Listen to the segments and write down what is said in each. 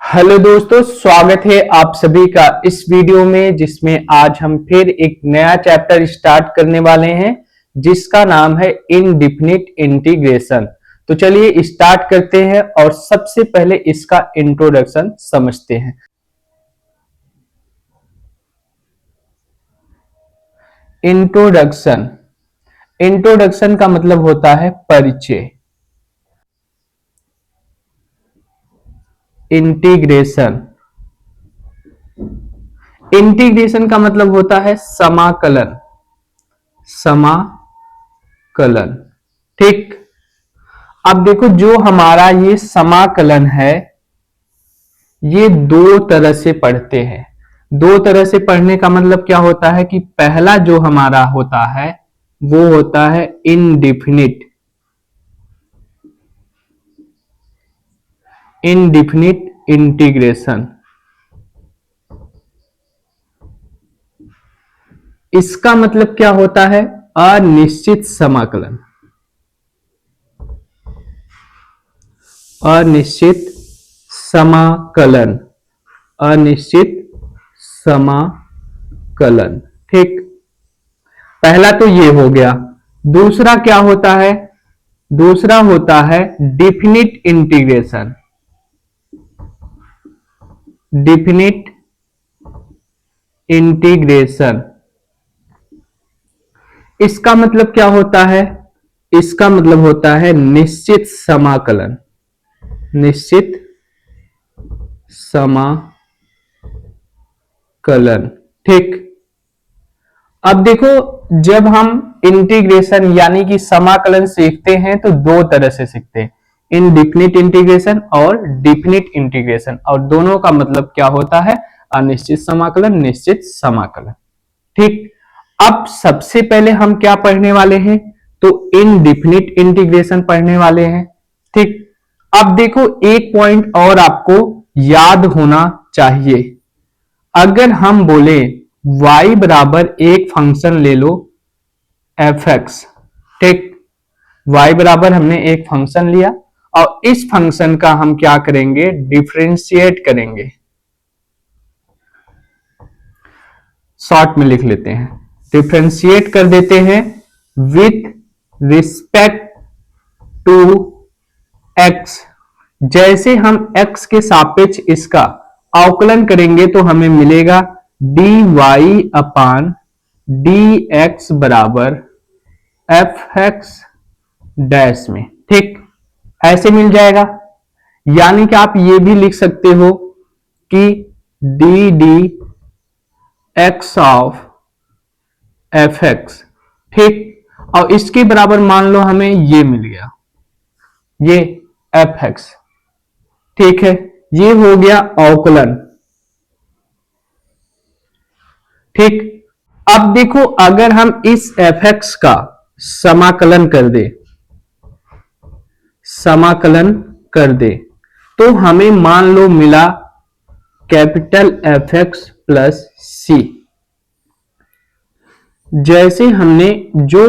Hello दोस्तों, स्वागत है आप सभी का इस वीडियो में जिसमें आज हम फिर एक नया चैप्टर स्टार्ट करने वाले हैं जिसका नाम है इनडिफिनिट इंटीग्रेशन। तो चलिए स्टार्ट करते हैं और सबसे पहले इसका इंट्रोडक्शन समझते हैं। इंट्रोडक्शन इंट्रोडक्शन का मतलब होता है परिचय। इंटीग्रेशन का मतलब होता है समाकलन। समाकलन, ठीक। अब देखो, जो हमारा ये समाकलन है ये दो तरह से पढ़ते हैं। दो तरह से पढ़ने का मतलब क्या होता है कि पहला जो हमारा होता है वो होता है इनडिफिनिट इंटीग्रेशन। इसका मतलब क्या होता है? अनिश्चित समाकलन। अनिश्चित समाकलन, अनिश्चित समाकलन, ठीक। पहला तो ये हो गया। दूसरा क्या होता है? दूसरा होता है डिफिनिट इंटीग्रेशन। डिफिनिट इंटीग्रेशन, इसका मतलब क्या होता है? इसका मतलब होता है निश्चित समाकलन। निश्चित समाकलन, ठीक। अब देखो, जब हम इंटीग्रेशन यानी कि समाकलन सीखते हैं तो दो तरह से सीखते हैं, इनडिफिनिट इंटीग्रेशन और डिफिनिट इंटीग्रेशन। और दोनों का मतलब क्या होता है? अनिश्चित समाकलन, निश्चित समाकलन, ठीक। अब सबसे पहले हम क्या पढ़ने वाले हैं? तो इनडिफिनिट इंटीग्रेशन पढ़ने वाले हैं, ठीक। अब देखो, एक पॉइंट और आपको याद होना चाहिए। अगर हम बोले y बराबर एक फंक्शन ले लो fx, ठीक। y बराबर हमने एक फंक्शन लिया और इस फंक्शन का हम क्या करेंगे? डिफरेंशिएट करेंगे। शॉर्ट में लिख लेते हैं, डिफरेंशिएट कर देते हैं विथ रिस्पेक्ट टू x। जैसे हम x के सापेक्ष इसका अवकलन करेंगे तो हमें मिलेगा dy अपान dx बराबर fx डैश में, ठीक। ऐसे मिल जाएगा। यानी कि आप ये भी लिख सकते हो कि dd x ऑफ fx, ठीक। और इसके बराबर मान लो हमें ये मिल गया, ये fx, ठीक है। ये हो गया अवकलन, ठीक। अब देखो, अगर हम इस fx का समाकलन कर दे, समाकलन कर दे तो हमें मान लो मिला कैपिटल fx प्लस c। जैसे हमने जो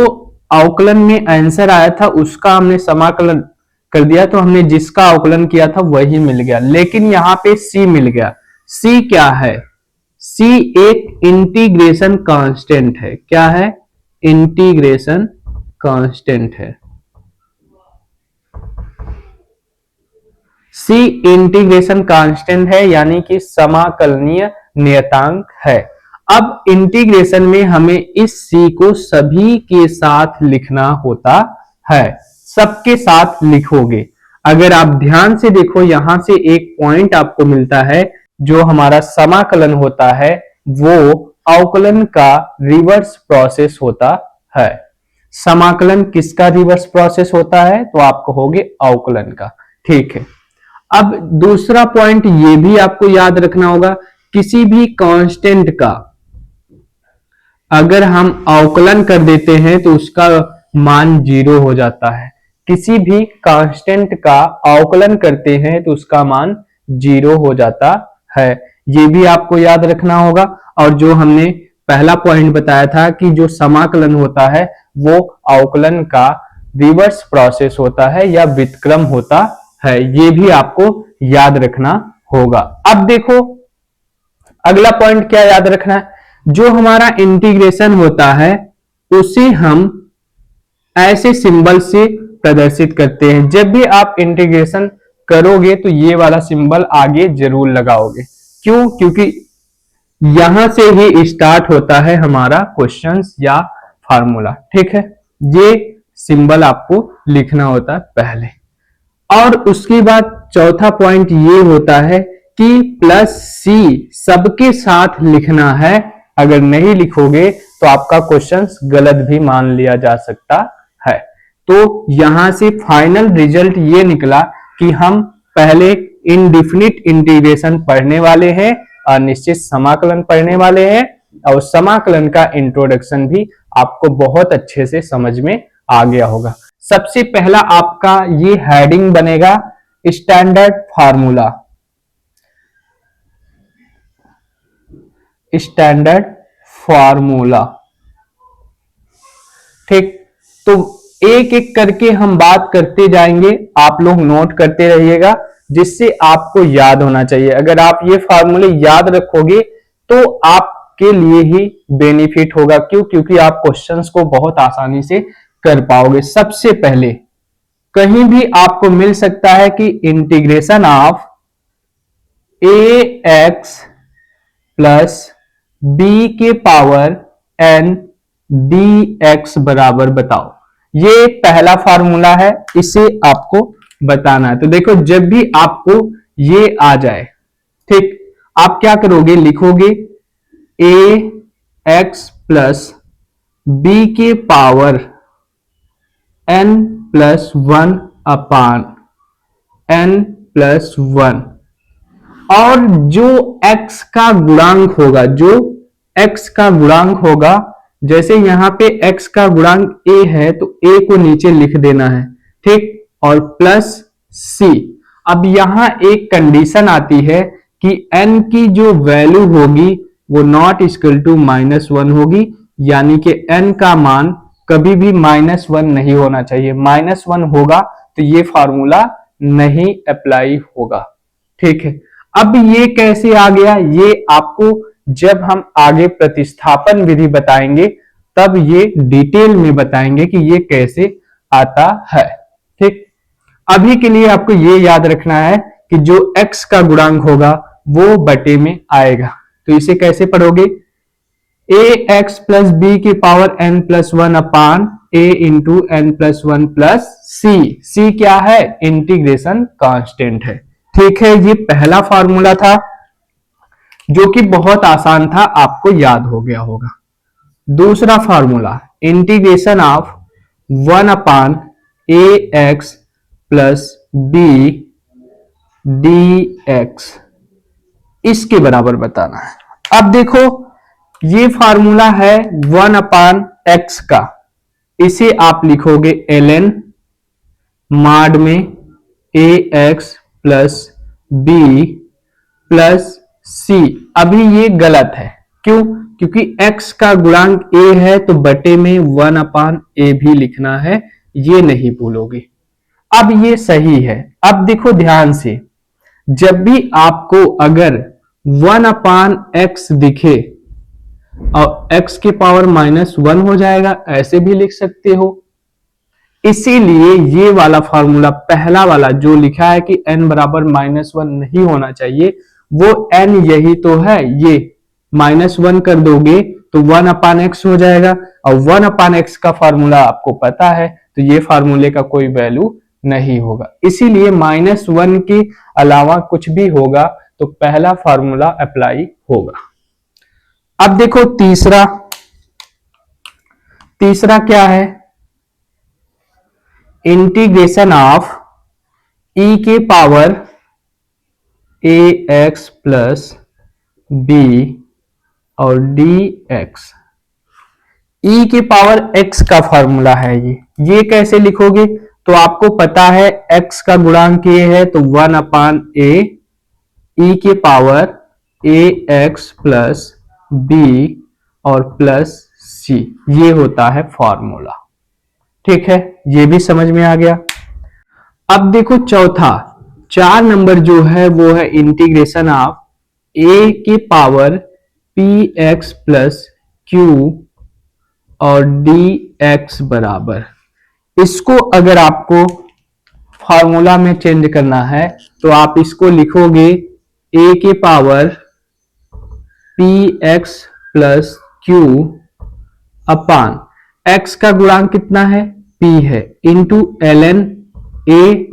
अवकलन में आंसर आया था उसका हमने समाकलन कर दिया तो हमने जिसका अवकलन किया था वही मिल गया, लेकिन यहां पे c मिल गया। c क्या है? c एक इंटीग्रेशन कांस्टेंट है। क्या है? इंटीग्रेशन कांस्टेंट है। c इंटीग्रेशन कांस्टेंट है यानी कि समाकलनीय नियतांक है। अब इंटीग्रेशन में हमें इस c को सभी के साथ लिखना होता है। सबके साथ लिखोगे। अगर आप ध्यान से देखो, यहां से एक पॉइंट आपको मिलता है, जो हमारा समाकलन होता है वो अवकलन का रिवर्स प्रोसेस होता है। समाकलन किसका रिवर्स प्रोसेस होता है? तो आप कहोगे अवकलन का, ठीक है। अब दूसरा पॉइंट ये भी आपको याद रखना होगा, किसी भी कांस्टेंट का अगर हम अवकलन कर देते हैं तो उसका मान 0 हो जाता है। किसी भी कांस्टेंट का अवकलन करते हैं तो उसका मान 0 हो जाता है। ये भी आपको याद रखना होगा। और जो हमने पहला पॉइंट बताया था कि जो समाकलन होता है वो अवकलन का रिवर्स प्रोसेस होता है या व्युत्क्रम होता है, ये भी आपको याद रखना होगा। अब देखो अगला पॉइंट क्या याद रखना है, जो हमारा इंटीग्रेशन होता है उसे हम ऐसे सिंबल से प्रदर्शित करते हैं। जब भी आप इंटीग्रेशन करोगे तो ये वाला सिंबल आगे जरूर लगाओगे। क्यों? क्योंकि यहां से ही स्टार्ट होता है हमारा क्वेश्चंस या फार्मूला। ठीक है, ये सिंबल आपको लिखना होता है पहले। और उसके बाद चौथा पॉइंट ये होता है कि प्लस सी सबके साथ लिखना है। अगर नहीं लिखोगे तो आपका क्वेश्चंस गलत भी मान लिया जा सकता है। तो यहां से फाइनल रिजल्ट ये निकला कि हम पहले इनडिफिनिट इंटीग्रेशन पढ़ने वाले हैं, अनिश्चित समाकलन पढ़ने वाले हैं, और समाकलन का इंट्रोडक्शन भी आपको बहुत अच्छे से समझ में आ गया होगा। सबसे पहला आपका ये हेडिंग बनेगा स्टैंडर्ड फार्मूला। स्टैंडर्ड फार्मूला, ठीक। तो एक एक करके हम बात करते जाएंगे, आप लोग नोट करते रहिएगा जिससे आपको याद होना चाहिए। अगर आप ये फार्मूले याद रखोगे तो आपके लिए ही बेनिफिट होगा। क्यों? क्योंकि आप क्वेश्चंस को बहुत आसानी से कर पाओगे। सबसे पहले कहीं भी आपको मिल सकता है कि integration of a x plus b के पावर एन डी एक्स बराबर बताओ। ये पहला फार्मूला है, इसे आपको बताना है। तो देखो जब भी आपको ये आ जाए, ठीक, आप क्या करोगे, लिखोगे ए एक्स प्लस बी के power n plus one upon n plus one, और जो x का गुणांक होगा, जो x का गुणांक होगा, जैसे यहां पे x का गुणांक a है तो a को नीचे लिख देना है, ठीक, और प्लस c। अब यहां एक कंडीशन आती है कि n की जो वैल्यू होगी वो नॉट इक्वल टू -1 होगी, यानी कि n का मान कभी भी -1 नहीं होना चाहिए। -1 होगा तो ये फार्मूला नहीं अप्लाई होगा। ठीक है, अब ये कैसे आ गया, ये आपको जब हम आगे प्रतिस्थापन विधि बताएंगे तब ये डिटेल में बताएंगे कि ये कैसे आता है। ठीक, अभी के लिए आपको ये याद रखना है कि जो x का गुणांक होगा वो बटे में आएगा। तो इसे कैसे पढ़ोगे, ए एक्स प्लस बी की power n plus one upon A into N plus one plus C. C क्या है, इंटीग्रेशन कांस्टेंट है। ठीक है, ये पहला फार्मूला था जो कि बहुत आसान था, आपको याद हो गया होगा। दूसरा formula integration of 1 upon a x plus b d x, इसके बराबर बताना है। अब देखो ये फार्मूला है 1 अपान एक्स का, इसे आप लिखोगे ln माड में ए एक्स प्लस बी प्लस सी। अभी ये गलत है, क्यों? क्योंकि x का गुणांक a है तो बटे में 1 अपान ए भी लिखना है, ये नहीं भूलोगे। अब ये सही है। अब देखो ध्यान से, जब भी आपको अगर 1 अपान एक्स दिखे और x के पावर -1 हो जाएगा, ऐसे भी लिख सकते हो। इसीलिए ये वाला फॉर्मूला पहला वाला जो लिखा है कि n बराबर -1 नहीं होना चाहिए, वो n यही तो है, ये -1 कर दोगे तो 1 अपान एक्स हो जाएगा, और 1 अपान एक्स का फॉर्मूला आपको पता है, तो ये फार्मूले का कोई वैल्यू नहीं होगा। इसीलिए -1 के अलावा कुछ भी होगा तो पहला फार्मूला अप्लाई होगा। अब देखो तीसरा क्या है, इंटीग्रेशन ऑफ e के पावर ए एक्स प्लस बी और डी एक्स। e के पावर x का फॉर्मूला है ये कैसे लिखोगे, तो आपको पता है x का गुणांक ये है तो 1 अपान ए e के पावर ए एक्स प्लस बी और प्लस सी, ये होता है फॉर्मूला। ठीक है, ये भी समझ में आ गया। अब देखो चौथा, 4 नंबर जो है वो है इंटीग्रेशन ऑफ ए के power p x plus Q और डी एक्स बराबर, इसको अगर आपको फॉर्मूला में चेंज करना है तो आप इसको लिखोगे ए के power p x plus q upon x का गुणांक कितना है, p है, into l n a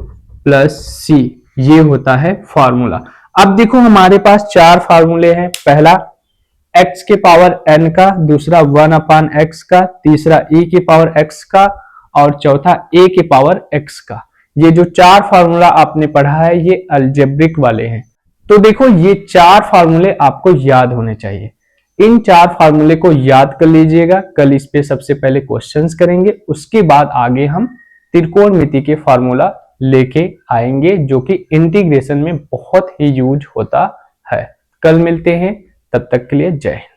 plus c, ये होता है फॉर्मूला। अब देखो हमारे पास 4 फार्मूले हैं, पहला x के पावर n का, दूसरा 1 अपान x का, तीसरा e के पावर x का और चौथा a के पावर x का। ये जो 4 फार्मूला आपने पढ़ा है ये अलजेब्रिक वाले हैं। तो देखो ये 4 फार्मूले आपको याद होने चाहिए, इन 4 फार्मूले को याद कर लीजिएगा। कल इस पे सबसे पहले क्वेश्चंस करेंगे, उसके बाद आगे हम त्रिकोणमिति के फार्मूला लेके आएंगे जो कि इंटीग्रेशन में बहुत ही यूज होता है। कल मिलते हैं, तब तक के लिए जय हिंद।